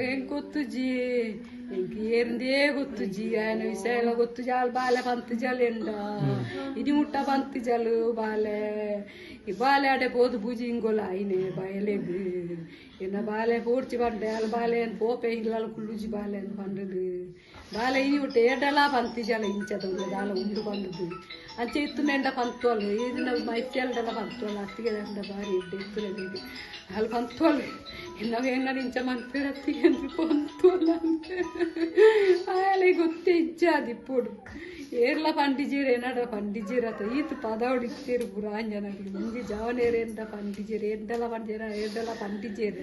ಏನ್ ಗೊತ್ತು ಜಿ ఏందే ಗೊತ್ತು ಜಿ ఆయన విషయాల ಗೊತ್ತು జాలు బాలే పంతు జాలు ఎండ ఇది ముట్ట పంతు జాలు బాలే ఈ బాలే ఆడే పోదు బుజి ఇంగోల అయినే బాయలేగు ఎన్న బాలే పోడ్చి పండే అల బాలే అని పోపే ఇంగ్లాల కుళ్ళుజి బాలే అని పండుదు బాలే ఇది ఉట్టే ఏడలా పంతు జాలు ఇంచదు దాల ఉండు పండుదు అంచె ఎత్తునెండ పంతోళ్ళు ఇది మైఫ్యాల పంతోళ్ళు అత్తిగే బారి ఎత్తులేదు వాళ్ళు పంతోళ్ళు ఎన్నవేంగడించమని అత్తిగే పంతోళ్ళు ఆయన ಗೊತ್ತೇ ಇಜ್ಜಾದಿ ಪೋಡು ಏರ್ಲ ಪಂಡಿಜೀರೇನಾಡ ಪಂಡಿಜೀರತ ಈತು ಪದವಡು ಇತ್ತೇರು ಪುರಾಂಜನಗಳು ಮುಂಜಿ ಜವನೇರೆಂಡ ಪಂಡಿಜೀರು ಎಂಡಲ ಪಂಡಿಜೀರ ಎಂಡಲ ಪಂಡಿಜೀರು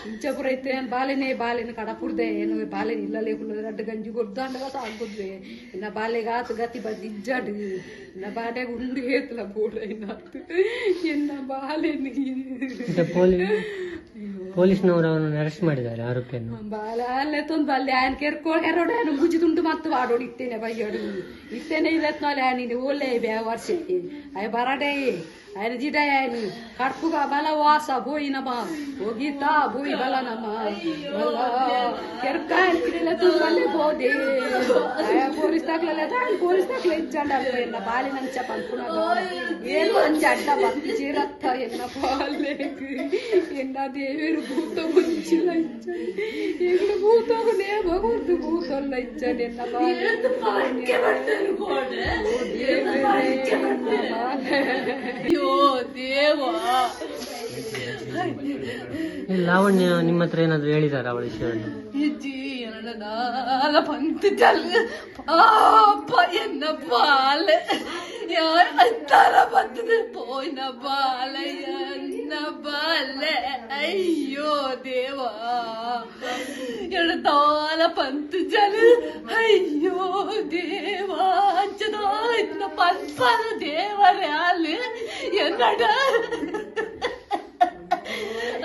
ಇಂಚಪುರ ಇತ್ತು ಏನು ಬಾಲೆನ ಕಡಪುರ್ದೆ ಏನು ಬಾಲೆನ ಇಲ್ಲಲೇ ಕುಲ್ಲದ ಅಡ್ಡ ಗಂಜಿ ಗೊಡ್ದು ಅಂಡಗ ಸಾಗುದ್ವೆ ಇನ್ನ ಬಾಲೆಗೆ ಆತು ಗತಿ ಬಂದು ಇಜ್ಜಾಡು ಇನ್ನ ಬಾಡ್ಯಾಗ ಉಂಡು ಹೇತಲ ಪೋಡ ಇನ್ನಾತು ಎನ್ನ ಬಾಲೆನ ಪೊಲೀಸ್ನವರು ಅವನನ್ನು ಅರೆಸ್ಟ್ ಮಾಡಿದ್ದಾರೆ ಆರೋಪಿಯನ್ನು. ಬಾಲ ಅಲ್ಲೇ ತೊಂದು ಅಲ್ಲಿ ఆయన ಕೆರ್ಕೋಡು ఆయన ಮುಜಿದುಂಟು ಮತ್ತು వాడోడు ఇత్తేనే బయ్యాడు ఇత్తేనే ఇదెత్నాలి ఆయన ఓలే బేవర్సి అవి బరాడే ఆయన జిడాయి ఆయన కడుపుగా బల వాస పోయిన బా ಹೋಗಿತ పోయి బలనమ్మ ಕೆರ್ಕಾಯಲ್ಲ ತುಂಬಲ್ಲೇ పోదే పోలీస్ తగలలేదు ఆయన పోలీస్ తగల ఇచ్చాడు అన్న బాలినంచ పంపునగా ಏನು ಅಂಚೆ ಅಡ್ಡ ಭಕ್ತಿ ಚೀರತ್ತ ಎನ್ನ ಪಾಲೇಕು ಎನ್ನ ದೇವರು ಭೂತ ಮುಂಚಿಲ್ಲ ಇಚ್ಚಾನೆ ಈಗ ಭೂತವನೇ ಭಗವಂತ ಭೂತಲ್ಲ ಇಚ್ಚಾನೆ ಎನ್ನ ಲಾವಣ್ಯ ನಿಮ್ಮ ಹತ್ರ ಏನಾದ್ರು ಹೇಳಿದಾರ ಅವಳ ವಿಷಯವನ್ನು? పంతు జల్లు పాప ఎన్న బాల யார் அத்தார பத்து போயின பால என்ன பால ஐயோ தேவா ಎಡತಾಲ ಪಂತು ಜಲು ಅಯ್ಯೋ ದೇವಾ ಅಂಚದ ಇನ್ನ ಪಂಪದ ದೇವರೇ ಅಲ್ಲಿ ಎನ್ನಡ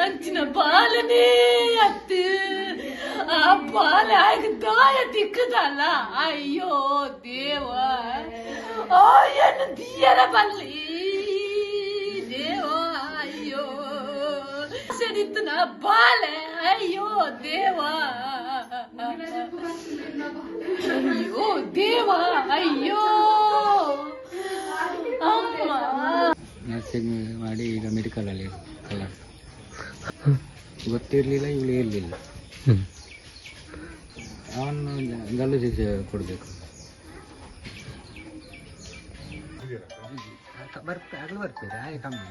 ಅಂಚಿನ ಬಾಲನೇ ಅತ್ತು ಆ ಬಾಲ ಆಗ ದಾಯ ದಿಕ್ಕದಲ್ಲ ಅಯ್ಯೋ ದೇವಾ ಓ ಏನು ದಿಯರ ಬಲ್ಲಿ ದೇವಾ ಅಯ್ಯೋ ಸರಿತು ನಾ ಬಾಲೆ ಅಯ್ಯೋ ದೇವಾ ಅಯ್ಯೋ ದೇವಾ ಅಯ್ಯೋ ಅಮ್ಮ ನರ್ಸಿಂಗ್ ಮಾಡಿ ಈಗ ಮೆಡಿಕಲಲ್ಲಿ ಕಲರ್ ಗೊತ್ತಿರಲಿಲ್ಲ ಇವಳು ಇರಲಿಲ್ಲ ಅವನು ಗಲ್ಲು ಶಿಕ್ಷೆ ಕೊಡಬೇಕು. ಬರ್ತೀರಾ ಕಮ್ಮಿ